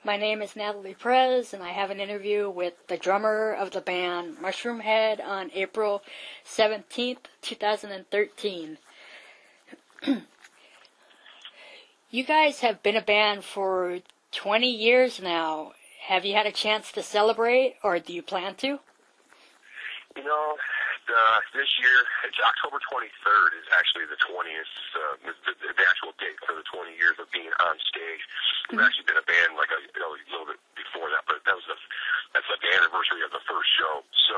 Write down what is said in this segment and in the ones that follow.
My name is Natalie, and I have an interview with the drummer of the band Mushroomhead on April 17th, 2013. You guys have been a band for 20 years now. Have you had a chance to celebrate, or do you plan to? You know, this year, it's October 23rd is actually the 20th, the actual date for the 20 years of being on stage. We've actually been a band like a little bit before that, but that's like the anniversary of the first show. So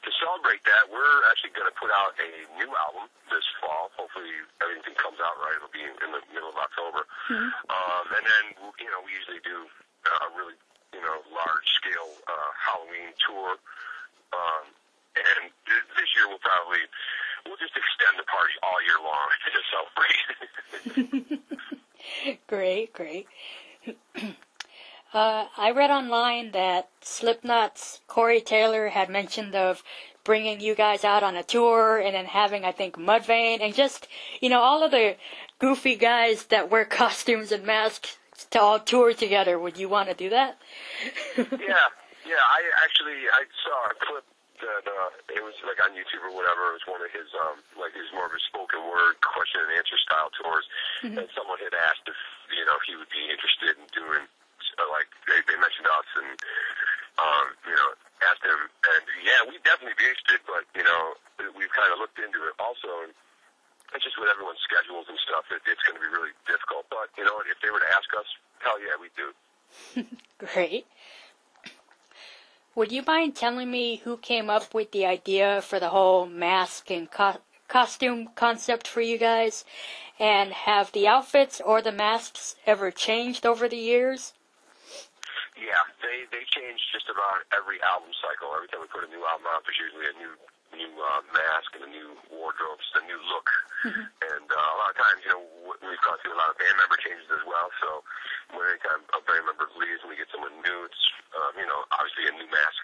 to celebrate that, we're actually going to put out a new album this fall. Hopefully everything comes out right. It'll be in the middle of October. And then, we usually do a really, large-scale Halloween tour. And this year we'll just extend the party all year long to celebrate. Great. I read online that Slipknot's Corey Taylor had mentioned of bringing you guys out on a tour and then having, I think, Mudvayne and just, all of the goofy guys that wear costumes and masks to all tour together. Would you want to do that? Yeah. I saw a clip that it was like on YouTube or whatever. It was one of his his more of a spoken word question and answer style tours, and someone had asked if he would be interested in doing they mentioned us and asked him, and we'd definitely be interested, but we've kind of looked into it also, and it's just with everyone's schedules and stuff, it's going to be really difficult. But if they were to ask us, hell yeah, we'd do. Great. Would you mind telling me who came up with the idea for the whole mask and costume concept for you guys? And have the outfits or the masks ever changed over the years? Yeah, they change just about every album cycle. Every time we put a new album out, there's usually a new mask and a new wardrobe, just a new look. And a lot of times, we've gone through a lot of band member changes as well. So when anytime a band member leaves and we get someone new, it's obviously a new mask.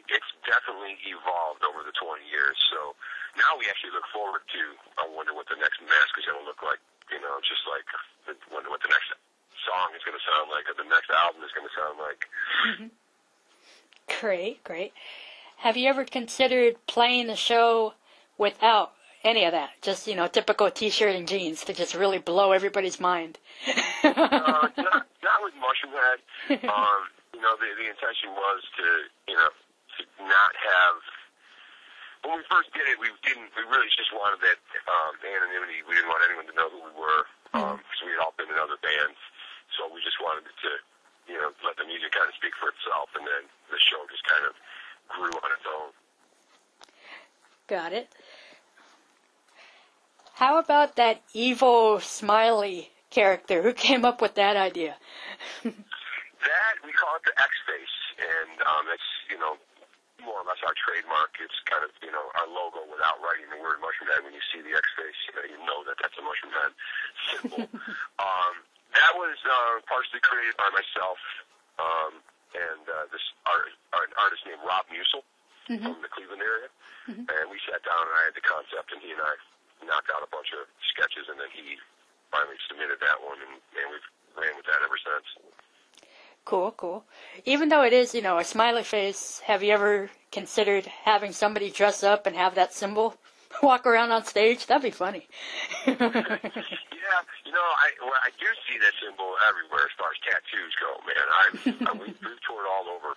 It's definitely evolved over the 20 years. So now we actually look forward to, I wonder what the next mask is going to look like. Just like, wonder what the next song is going to sound like, or the next album is going to sound like. Great. Have you ever considered playing the show without any of that? Just, typical t-shirt and jeans to just really blow everybody's mind. Not with Mushroomhead. The intention was to not have. When we first did it, we really just wanted that anonymity. We didn't want anyone to know who we were, because we had all been in other bands. So we just wanted it to, let the music kind of speak for itself, and then the show just kind of grew on its own. Got it. How about that evil Smiley character? Who came up with that idea? That, we call it the X-Face, and it's, more or less our trademark. It's kind of, our logo without writing the word Mushroomhead. When you see the X-Face, you know that that's a Mushroomhead symbol. That was partially created by myself and this an artist named Rob Musil from the Cleveland area. And we sat down and I had the concept, and he and I knocked out a bunch of sketches, and then he finally submitted that one, and we've ran with that ever since. Cool. Even though it is, a smiley face, have you ever considered having somebody dress up and have that symbol walk around on stage? That'd be funny. I do see that symbol everywhere as far as tattoos go, man. We've toured all over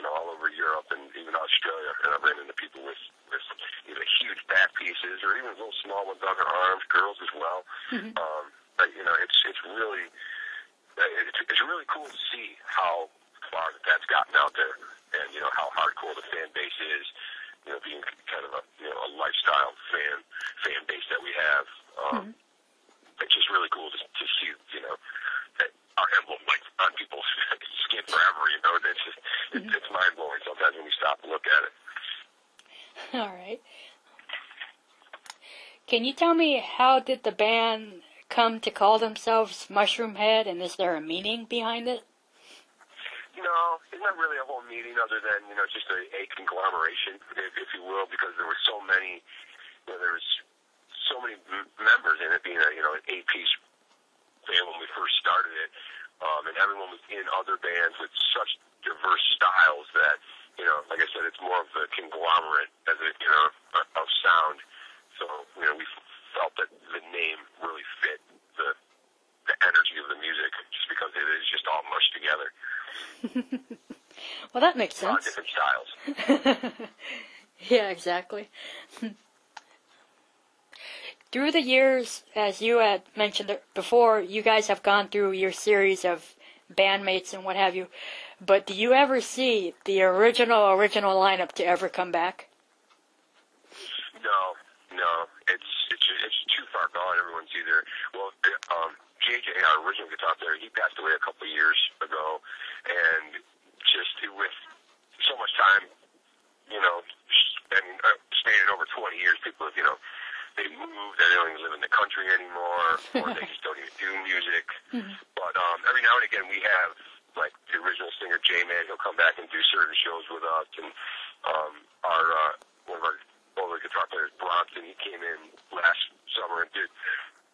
all over Europe and even Australia, and I've ran into people with either huge back pieces or even little small ones on their arms, girls as well. It's really cool to see how far that's gotten out there, and how hardcore the fan base is. Being kind of a lifestyle fan base that we have. It's just really cool to see that our emblem on people's skin forever. It's mind blowing sometimes when we stop and look at it. All right. Can you tell me, how did the band come to call themselves Mushroomhead, and is there a meaning behind it? No, it's not really a whole meaning other than, just a conglomeration, if you will, because there were so many, there was so many members in it, being an 8-piece band when we first started it, and everyone was in other bands with such diverse styles that, you know, like I said, it's more of a conglomerate as a, you know, of sound. So, you know, we felt that the name really fit the energy of the music, just because it is just all mushed together. Well, that makes sense. A lot of different styles. Yeah, exactly. Through the years, as you had mentioned before, you guys have gone through your series of bandmates and what have you. But do you ever see the original lineup to ever come back? No. It's too far gone. Everyone's either, well, JJ, our original guitar player, he passed away a couple of years ago, and just with so much time, you know, spanning over 20 years, people have, you know, they moved, they don't even live in the country anymore, or they just don't even do music. Mm-hmm. But every now and again we have, like, the original singer J-Man, he'll come back and do certain shows with us, and one of our older guitar players, Bronson, he came in last summer and did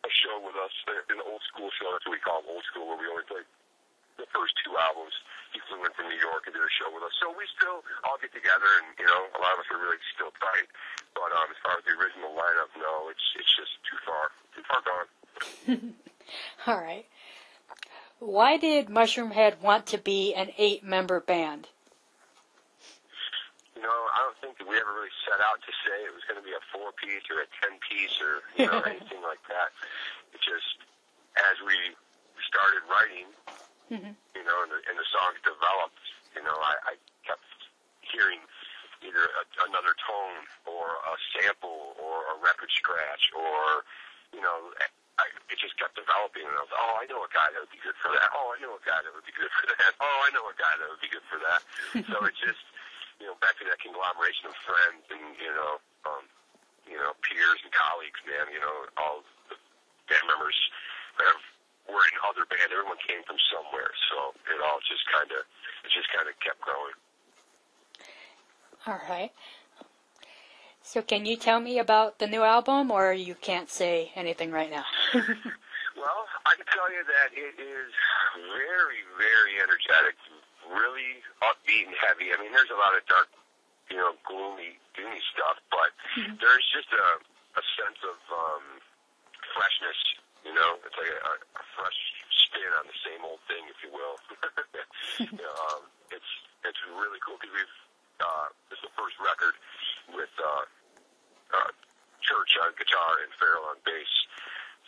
a show with us, an old school show, that's what we call old school, where we only played the first two albums. He flew in from New York and did a show with us. So we still all get together, and, you know, a lot of us are really still tight. But as far as the original lineup, no, it's just too far gone. All right. Why did Mushroomhead want to be an 8-member band? You know, I don't think that we ever really set out to say it was going to be a 4-piece or a 10-piece or, you know, anything like that. It just, as we started writing, mm-hmm. you know, and the songs developed, you know, I kept hearing either another tone or a sample or a record scratch or, you know, it just kept developing, and I was, oh, I know a guy that would be good for that. Oh, I know a guy that would be good for that. Oh, I know a guy that would be good for that. So it's just, you know, back to that conglomeration of friends and, you know, peers and colleagues, man, you know, all the band members were in other bands. Everyone came from somewhere, so it all just kind of kept growing. All right. So can you tell me about the new album, or you can't say anything right now? Well, I can tell you that it is very, very energetic, really upbeat and heavy. I mean, there's a lot of dark, you know, gloomy stuff, but mm-hmm. there's just a sense of freshness, you know. It's like a fresh spin on the same old thing, if you will. You know, it's really cool because this is the first record with Church on guitar and Farrell on bass.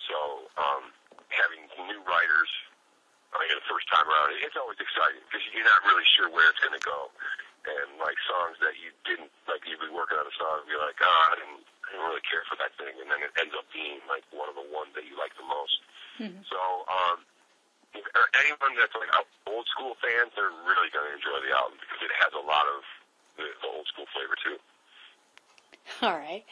So having new writers the first time around, it's always exciting because you're not really sure where it's going to go. And like songs that you didn't, like you'd be working on a song and be like, I didn't really care for that thing, and then it ends up being like one of the ones that you like the most. Mm-hmm. So anyone that's like old school fans, they're really going to enjoy the album because it has a lot of the old school flavor too. All right.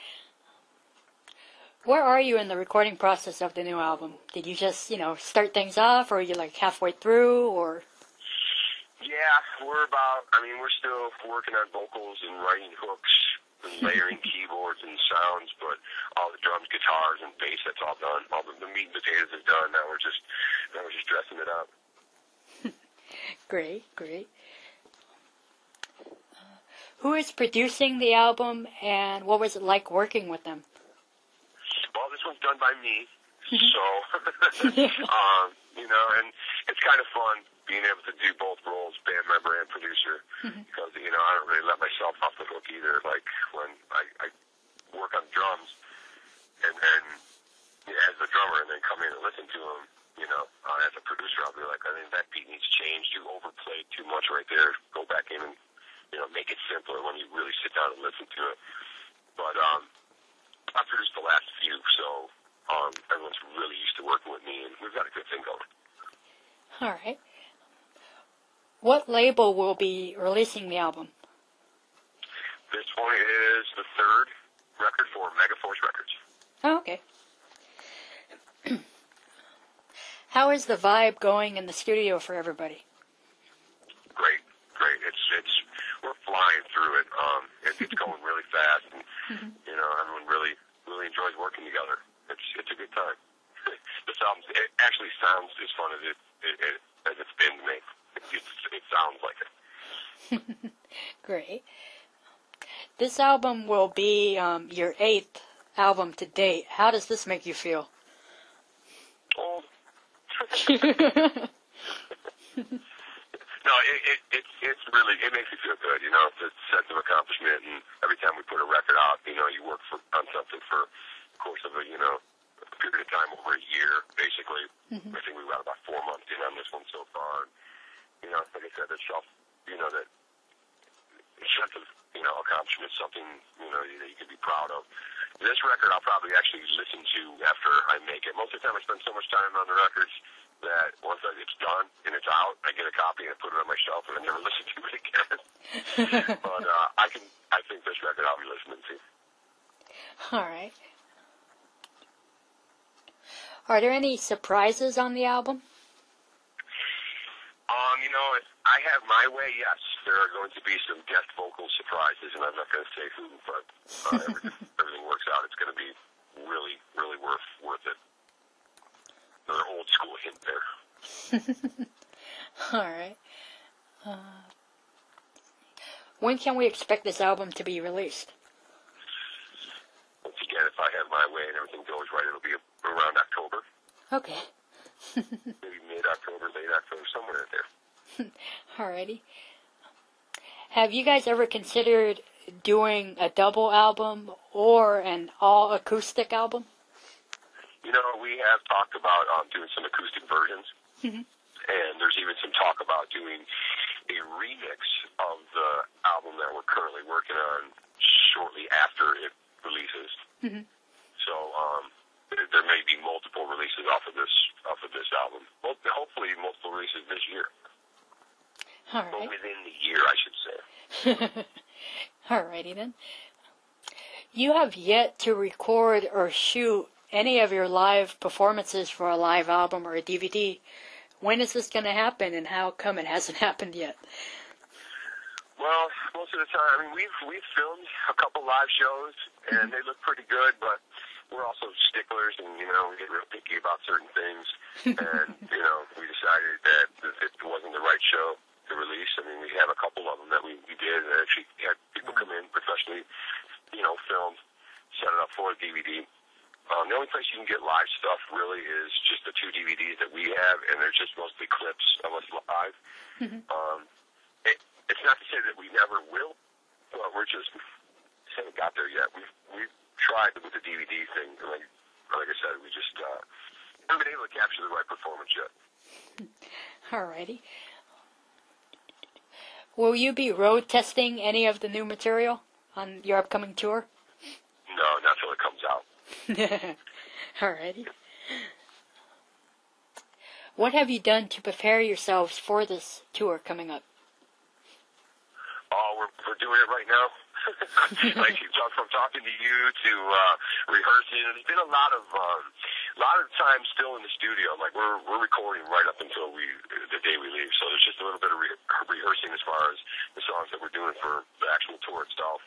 Where are you in the recording process of the new album? Did you just, you know, start things off, or are you like halfway through, or? Yeah, we're still working on vocals and writing hooks and layering keyboards and sounds, but all the drums, guitars, and bass, that's all done. All the meat and potatoes is done. Now we're just dressing it up. Great. Who is producing the album, and what was it like working with them? Well, this one's done by me, so, you know, and it's kind of fun being able to do both roles, band member and producer, because, you know, I don't really let myself off the hook either. Like, when I work on drums, and then as the drummer, and then come in and listen to them, you know, as a producer, I'll be like, I think that beat needs changed. You overplayed too much right there. Go back in and, you know, make it simpler when you really sit down and listen to it. But I produced the last few, so everyone's really used to working with me, and we've got a good thing going. All right. What label will be releasing the album? This one is the third record for Megaforce Records. Oh, okay. How is the vibe going in the studio for everybody? Great. We're flying through it. It's going really fast, and you know, everyone really enjoys working together. It's a good time. album, it actually sounds as fun as it's been to me. It sounds like it. Great. This album will be your 8th album to date. How does this make you feel? Old. No, it's really, it makes you feel good, you know. It's a sense of accomplishment, and every time we put a record out, you know, you work on something for the course of a period of time, over a year, basically. I think we've got about 4 months in on this one so far. You know, like I said, that sense of, accomplishment is something, that you can be proud of. This record I'll probably actually listen to after I make it. Most of the time I spend so much time on the records that once it's done and it's out, I get a copy and I put it on my shelf and I never listen to it again. But I think this record I'll be listening to. All right. Are there any surprises on the album? If I have my way, yes. There are going to be some guest vocal surprises, and I'm not going to say who, but everything works out. It's going to be really, really worth it. Another old school hint there. All right. When can we expect this album to be released? Once again, if I have my way and everything goes right, it'll be around October. Okay. Maybe mid-October, late October, somewhere in there. Alrighty. Have you guys ever considered doing a double album or an all-acoustic album? We have talked about doing some acoustic versions, and there's even some talk about doing a remix of the album that we're currently working on shortly after it releases. So there may be multiple releases off of this album. Well, hopefully multiple releases this year. All right. Well, within the year, I should say. Alrighty then. You have yet to record or shoot any of your live performances for a live album or a DVD. When is this going to happen, and how come it hasn't happened yet? Well, most of the time, we've filmed a couple live shows, and they look pretty good, but we're also sticklers, and, we get real picky about certain things, and, we decided that if it wasn't the right show to release, we have a couple of them that we did, and actually had people come in professionally, filmed, set it up for a DVD. The only place you can get live stuff really is just the 2 DVDs that we have, and they're just mostly clips of us live. It's not to say that we never will, but we're just haven't got there yet. We've tried with the DVD thing, and like I said, we just haven't been able to capture the right performance yet. Alrighty. Will you be road testing any of the new material on your upcoming tour? No, not till it comes out. Alrighty. What have you done to prepare yourselves for this tour coming up? Oh, we're doing it right now. From talking to you to rehearsing, and there's been a lot of time still in the studio. Like we're recording right up until the day we leave. So there's just a little bit of rehearsing as far as the songs that we're doing for the actual tour itself.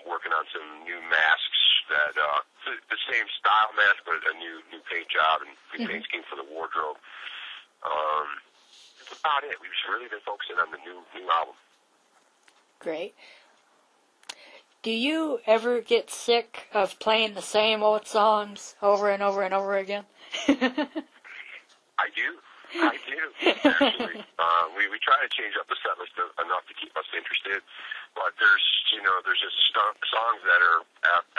Working on some new masks that the same style mask, but a new paint job and new paint scheme for the wardrobe. That's about it. We've just really been focusing on the new album. Great. Do you ever get sick of playing the same old songs over and over and over again? I do, actually. We try to change up the set list enough to keep us interested, but there's just songs that are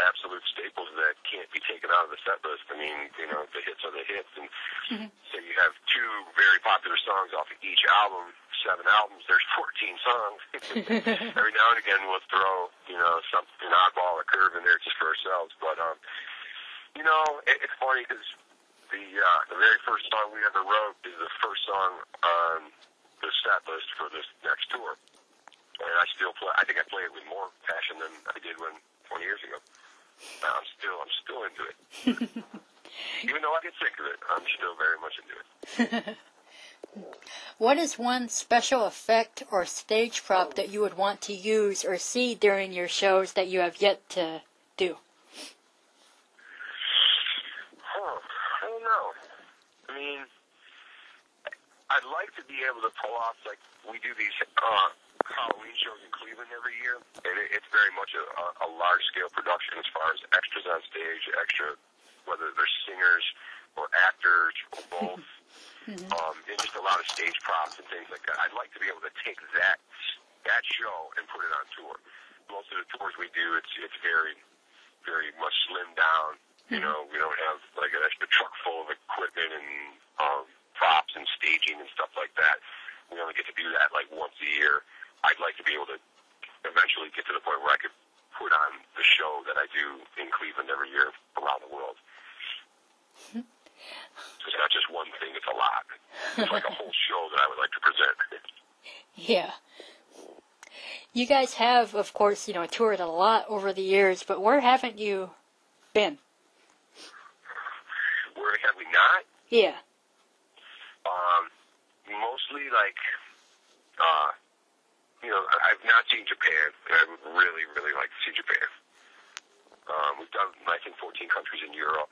absolute staples that can't be taken out of the set list. The hits are the hits, and so you have 2 very popular songs off of each album, 7 albums, there's 14 songs. Every now and again we'll throw, an oddball or curve in there just for ourselves, but, it's funny because the very first song we ever wrote is the first song on the set list for this next tour. And I still play. I think I play it with more passion than I did 20 years ago. I'm still into it. Even though I get sick of it, I'm still very much into it. What is one special effect or stage prop that you would want to use or see during your shows that you have yet to do? I don't know. mean, I'd like to be able to pull off, like, we do these Halloween shows in Cleveland every year, and it's very much a large-scale production as far as extras on stage, whether they're singers or actors or both, and just a lot of stage props and things like that. I'd like to be able to take that show and put it on tour. Most of the tours we do, it's very, very much slimmed down. You know, we don't have like an extra truck full of equipment and props and staging and stuff like that. We only get to do that like once a year. I'd like to be able to eventually get to the point where I could put on the show that I do in Cleveland every year around the world. It's not just one thing, it's a lot. It's like a whole show that I would like to present. Yeah. You guys have, of course, toured a lot over the years, but where haven't you been? Where have we not? Yeah. Mostly like, I've not seen Japan, and I would really, really like to see Japan. We've done, I think, 14 countries in Europe,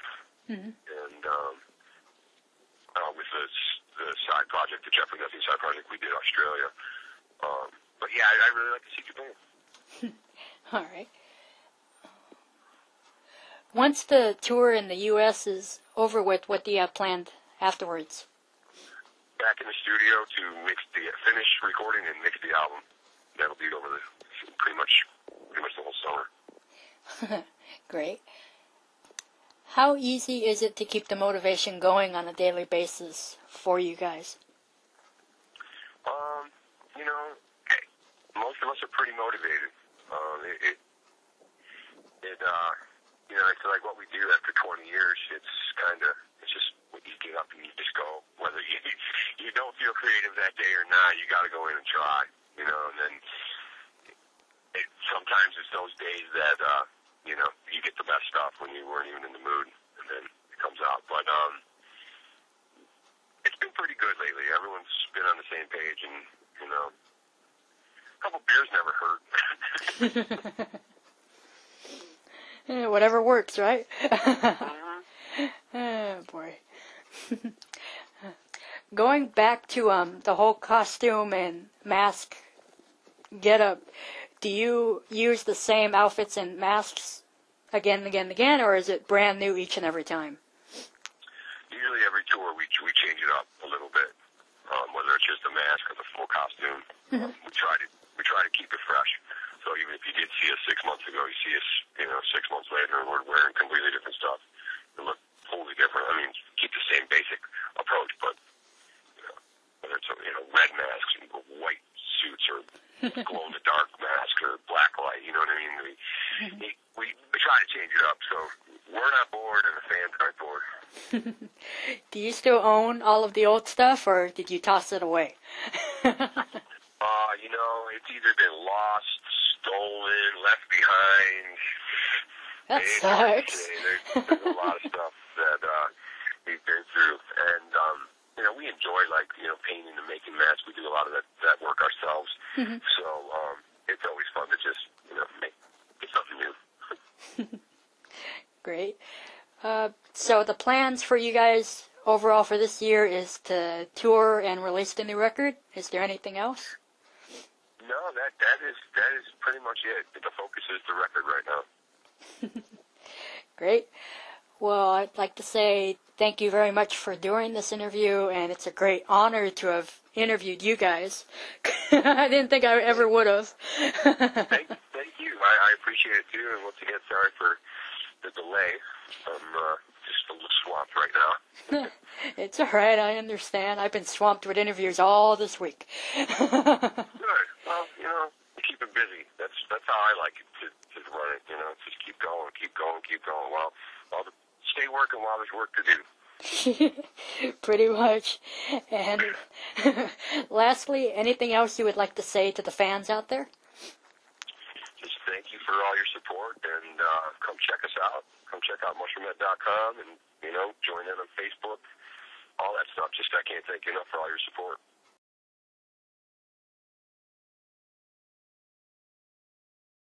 and with the side project, the Jeffrey Nephew side project, we did Australia. But yeah, I really like to see Japan. All right. Once the tour in the U.S. is over with, what do you have planned afterwards? Back in the studio to finish recording and mix the album. That'll be over pretty much the whole summer. Great. How easy is it to keep the motivation going on a daily basis for you guys? Most of us are pretty motivated. It's like what we do after 20 years. It's just when you get up and you just go. Whether you don't feel creative that day or not, you got to go in and try. And then sometimes it's those days that you get the best stuff when you weren't even in the mood, and then it comes out. But it's been pretty good lately. Everyone's been on the same page, and a couple beers never hurt. Whatever works, right? Oh, boy. Going back to the whole costume and mask get-up, do you use the same outfits and masks again and again and again, or is it brand new each and every time? Usually every tour we change it up a little bit, whether it's just a mask or the full costume. We try to keep it fresh. So even if you did see us 6 months ago, you see us 6 months later, and we're wearing completely different stuff. It look totally different. I mean, keep the same basic approach, but whether it's red masks and white suits or glow in the dark mask or black light, you know what I mean? We try to change it up, so we're not bored and the fans aren't bored. Do you still own all of the old stuff, or did you toss it away? It's either been lost, stolen, left behind. That sucks. There's a lot of stuff that we've been through, and we enjoy painting and making masks. We do a lot of that work ourselves, so it's always fun to just get something new. Great. So the plans for you guys overall for this year is to tour and release the new record. Is there anything else? No, that is pretty much it. The focus is the record right now. Great. Well, I'd like to say thank you very much for doing this interview, and it's a great honor to have interviewed you guys. I didn't think I ever would have. Thank you. I appreciate it too, and once again, sorry for the delay. I'm just a little swamped right now. It's all right. I understand. I've been swamped with interviews all this week. Good. Well, keep it busy. That's how I like it to run it. Just keep going. Well, stay working while there's work to do. Pretty much. And lastly, anything else you would like to say to the fans out there? Just thank you for all your support, and come check us out. Come check out mushroomhead.com, and join in on Facebook, all that stuff. Just I can't thank you enough for all your support.